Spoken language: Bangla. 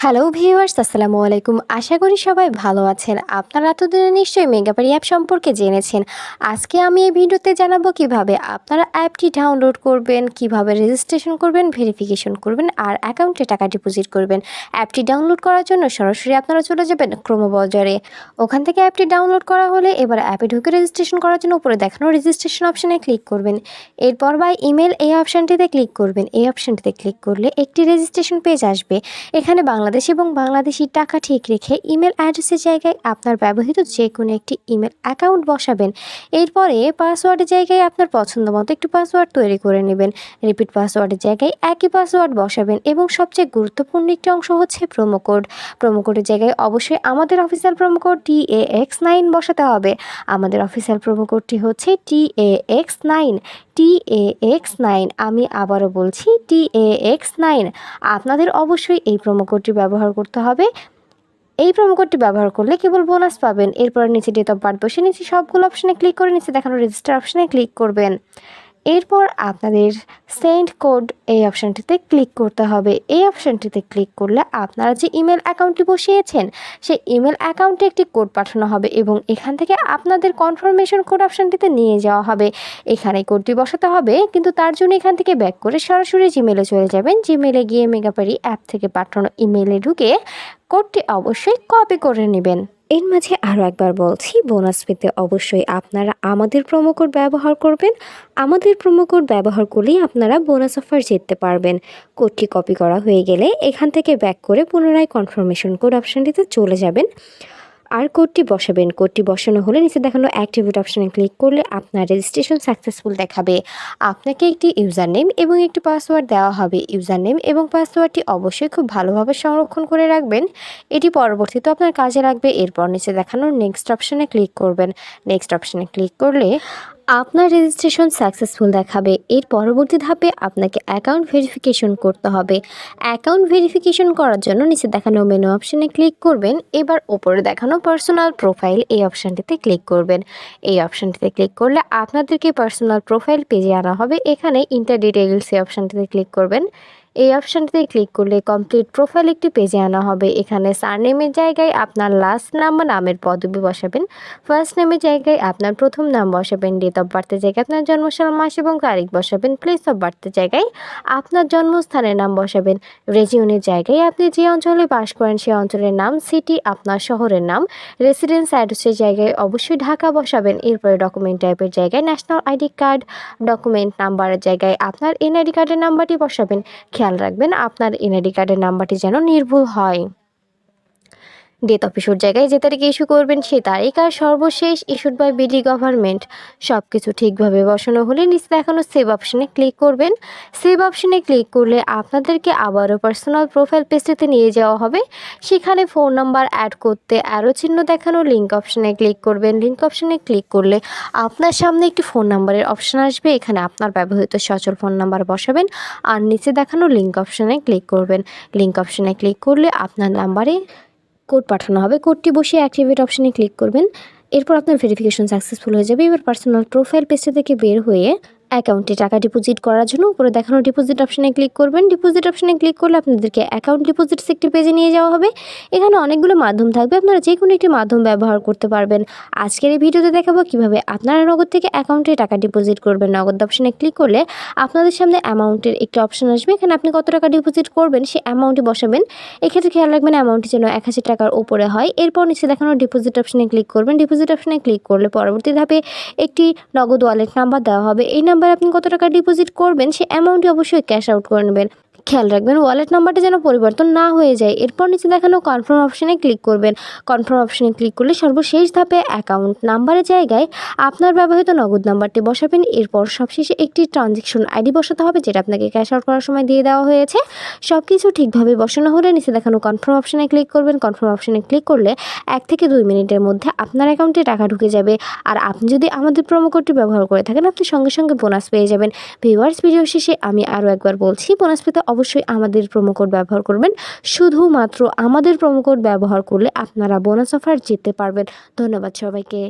হ্যালো ভিউয়ার্স, আসসালামু আলাইকুম। আশা করি সবাই ভালো আছেন। আপনারা এতদিনে নিশ্চয়ই মেগাবাড়ি অ্যাপ সম্পর্কে জেনেছেন। আজকে আমি এই ভিডিওতে জানাবো কিভাবে আপনারা অ্যাপটি ডাউনলোড করবেন, কিভাবে রেজিস্ট্রেশন করবেন, ভেরিফিকেশন করবেন আর অ্যাকাউন্টে টাকা ডিপোজিট করবেন। অ্যাপটি ডাউনলোড করার জন্য সরাসরি আপনারা চলে যাবেন ক্রোম ব্রাউজারে। ওখান থেকে অ্যাপটি ডাউনলোড করা হলে এবার অ্যাপে ঢুকে রেজিস্ট্রেশন করার জন্য উপরে দেখানো রেজিস্ট্রেশন অপশানে ক্লিক করবেন। এরপর বাই ইমেল এই অপশানটিতে ক্লিক করবেন। এই অপশানটিতে ক্লিক করলে একটি রেজিস্ট্রেশন পেজ আসবে। এখানে বাংলাদেশ এবং বাংলাদেশি টাকা ঠিক রেখে ইমেল অ্যাড্রেসের জায়গায় আপনার ব্যবহৃত যে কোনো একটি ইমেল অ্যাকাউন্ট বসাবেন। এরপরে পাসওয়ার্ডের জায়গায় আপনার পছন্দ মতো একটি পাসওয়ার্ড তৈরি করে নেবেন। রিপিট পাসওয়ার্ডের জায়গায় একই পাসওয়ার্ড বসাবেন এবং সবচেয়ে গুরুত্বপূর্ণ একটি অংশ হচ্ছে প্রোমো কোড। প্রোমো কোডের জায়গায় অবশ্যই আমাদের অফিসিয়াল প্রোমো কোড TAX9 বসাতে হবে। আমাদের অফিসিয়াল প্রোমো কোডটি হচ্ছে TAX9। TAX9, আমি আবারও বলছি TAX9। আপনাদের অবশ্যই এই প্রোমো কোডটি ব্যবহার করতে হবে। এই প্রোমো কোডটি ব্যবহার করলে কেবল বোনাস পাবেন। এরপর নিচে ডেট অফ বার্থ বসে নিচে সবগুলো অপশানে ক্লিক করে নিচে দেখানো রেজিস্টার অপশানে ক্লিক করবেন। এরপর আপনাদের সেন্ড কোড এই অপশানটিতে ক্লিক করতে হবে। এই অপশানটিতে ক্লিক করলে আপনারা যে ইমেল অ্যাকাউন্টটি বসিয়েছেন সেই ইমেল অ্যাকাউন্টে একটি কোড পাঠানো হবে এবং এখান থেকে আপনাদের কনফার্মেশন কোড অপশানটিতে নিয়ে যাওয়া হবে। এখানে কোডটি বসাতে হবে, কিন্তু তার জন্য এখান থেকে ব্যাক করে সরাসরি জিমেলে চলে যাবেন। জিমেলে গিয়ে মেগাবাড়ি অ্যাপ থেকে পাঠানো ইমেলে ঢুকে কোডটি অবশ্যই কপি করে নেবেন। এর মাঝে আরও একবার বলছি, বোনাস পেতে অবশ্যই আপনারা আমাদের প্রোমো কোড ব্যবহার করবেন। আমাদের প্রোমো কোড ব্যবহার করলেই আপনারা বোনাস অফার জিততে পারবেন। কোডটি কপি করা হয়ে গেলে এখান থেকে ব্যাক করে পুনরায় কনফার্মেশন কোড অপশানটিতে চলে যাবেন আর কোডটি বসাবেন। কোডটি বসানো হলে নিচে দেখানো অ্যাক্টিভেট অপশানে ক্লিক করলে আপনার রেজিস্ট্রেশন সাকসেসফুল দেখাবে। আপনাকে একটি ইউজার নেম এবং একটি পাসওয়ার্ড দেওয়া হবে। ইউজার নেম এবং পাসওয়ার্ডটি অবশ্যই খুব ভালোভাবে সংরক্ষণ করে রাখবেন, এটি পরবর্তীতে আপনার কাজে লাগবে। এরপর নিচে দেখানো নেক্সট অপশানে ক্লিক করবেন। নেক্সট অপশানে ক্লিক করলে আপনার রেজিস্ট্রেশন সাকসেসফুল দেখাবে। এর পরবর্তী ধাপে আপনাকে অ্যাকাউন্ট ভেরিফিকেশন করতে হবে। অ্যাকাউন্ট ভেরিফিকেশন করার জন্য নিচে দেখানো মেনু অপশানে ক্লিক করবেন। এবার ওপরে দেখানো পার্সোনাল প্রোফাইল এই অপশানটিতে ক্লিক করবেন। এই অপশানটিতে ক্লিক করলে আপনাদেরকে পার্সোনাল প্রোফাইল পেজে আনা হবে। এখানে ইন্টার ডিটেইলস এই অপশানটিতে ক্লিক করবেন। এই অপশানটিতে ক্লিক করলে কমপ্লিট প্রোফাইল একটি পেজে আনা হবে। এখানে সারনেমের জায়গায় আপনার লাস্ট নাম বা নামের পদবি বসাবেন। ফার্স্ট নেমের জায়গায় আপনার প্রথম নাম বসাবেন। ডেট অফ বার্থের জায়গায় আপনার জন্মসাল, মাস এবং তারিখ বসাবেন। প্লেস অফ বার্থের জায়গায় আপনার জন্মস্থানের নাম বসাবেন। রেজিওনের জায়গায় আপনি যে অঞ্চলে বাস করেন সেই অঞ্চলের নাম, সিটি আপনার শহরের নাম। রেসিডেন্স অ্যাড্রেসের জায়গায় অবশ্যই ঢাকা বসাবেন। এরপরে ডকুমেন্ট টাইপের জায়গায় ন্যাশনাল আইডি কার্ড। ডকুমেন্ট নাম্বারের জায়গায় আপনার এনআইডি কার্ডের নাম্বারটি বসাবেন। খেয়াল রাখবেন আপনার এনআইডি কার্ডের নাম্বারটি যেন নির্ভুল হয়। ডেট অফ ইস্যুর জায়গায় যে তারিখে ইস্যু করবেন সেই তারিখ আর সর্বশেষ ইস্যুড বাই বিডি গভর্নমেন্ট। সব কিছু ঠিকভাবে বসানো হলে নিচে দেখানো সেভ অপশানে ক্লিক করবেন। সেভ অপশানে ক্লিক করলে আপনাদেরকে আবারও পার্সোনাল প্রোফাইল পেজটিতে নিয়ে যাওয়া হবে। সেখানে ফোন নাম্বার অ্যাড করতে অ্যারো চিহ্ন দেখানো লিঙ্ক অপশানে ক্লিক করবেন। লিঙ্ক অপশানে ক্লিক করলে আপনার সামনে একটি ফোন নাম্বারের অপশান আসবে। এখানে আপনার ব্যবহৃত সচল ফোন নাম্বার বসাবেন আর নিচে দেখানো লিঙ্ক অপশানে ক্লিক করবেন। লিঙ্ক অপশানে ক্লিক করলে আপনার নাম্বারে কোড পাঠানো হবে। কোডটি বসিয়ে অ্যাক্টিভেট অপশানে ক্লিক করবেন। এরপর আপনার ভেরিফিকেশন সাকসেসফুল হয়ে যাবে। এবার পার্সোনাল প্রোফাইল পেজটা থেকে বের হয়ে অ্যাকাউন্টে টাকা ডিপোজিট করার জন্য উপরে দেখানো ডিপোজিট অপশানে ক্লিক করবেন। ডিপোজিট অপশানে ক্লিক করলে আপনাদেরকে অ্যাকাউন্ট ডিপোজিটস একটি পেজে নিয়ে যাওয়া হবে। এখানে অনেকগুলো মাধ্যম থাকবে, আপনারা যে কোনো একটি মাধ্যম ব্যবহার করতে পারবেন। আজকের এই ভিডিওতে দেখাবো কিভাবে আপনারা নগদ থেকে অ্যাকাউন্টে টাকা ডিপোজিট করবেন। নগদ অপশানে ক্লিক করলে আপনাদের সামনে অ্যামাউন্টের একটি অপশান আসবে। এখানে আপনি কত টাকা ডিপোজিট করবেন সেই অ্যামাউন্টটি বসাবেন। এক্ষেত্রে খেয়াল রাখবেন অ্যামাউন্টটি যেন 1000 টাকার উপরে হয়। এরপর নিচে দেখানো ডিপোজিট অপশানে ক্লিক করবেন। ডিপোজিট অপশানে ক্লিক করলে পরবর্তী ধাপে একটি নগদ ওয়ালেট নাম্বার দেওয়া হবে। এই নাম্বারে আপনি কত টাকা ডিপোজিট করবেন সেই অ্যামাউন্টটি অবশ্যই ক্যাশ আউট করে নেবেন। খেয়াল রাখবেন ওয়ালেট নাম্বারটা যেন পরিবর্তন না হয়ে যায়। এরপর নিচে দেখানো কনফার্ম অপশানে ক্লিক করবেন। কনফার্ম অপশানে ক্লিক করলে সর্বশেষ ধাপে অ্যাকাউন্ট নাম্বারের জায়গায় আপনার ব্যবহৃত নগদ নাম্বারটি বসাবেন। এরপর সবশেষে একটি ট্রানজ্যাকশন আইডি বসাতে হবে যেটা আপনাকে ক্যাশ আউট করার সময় দিয়ে দেওয়া হয়েছে। সব কিছু ঠিকভাবে বসানো হলে নিচে দেখানো কনফার্ম অপশানে ক্লিক করবেন। কনফার্ম অপশানে ক্লিক করলে 1 থেকে 2 মিনিটের মধ্যে আপনার অ্যাকাউন্টে টাকা ঢুকে যাবে। আর আপনি যদি আমাদের প্রোমো কোডটি ব্যবহার করে থাকেন আপনি সঙ্গে সঙ্গে বোনাস পেয়ে যাবেন। ভিউয়ার্স, ভিডিও শেষে আমি আরও একবার বলছি, বোনাস পেতে অবশ্যই আমাদের প্রোমো কোড ব্যবহার করবেন। শুধুমাত্র আমাদের প্রোমো কোড ব্যবহার করলে আপনারা বোনাস অফার জিততে পারবেন। ধন্যবাদ সবাইকে।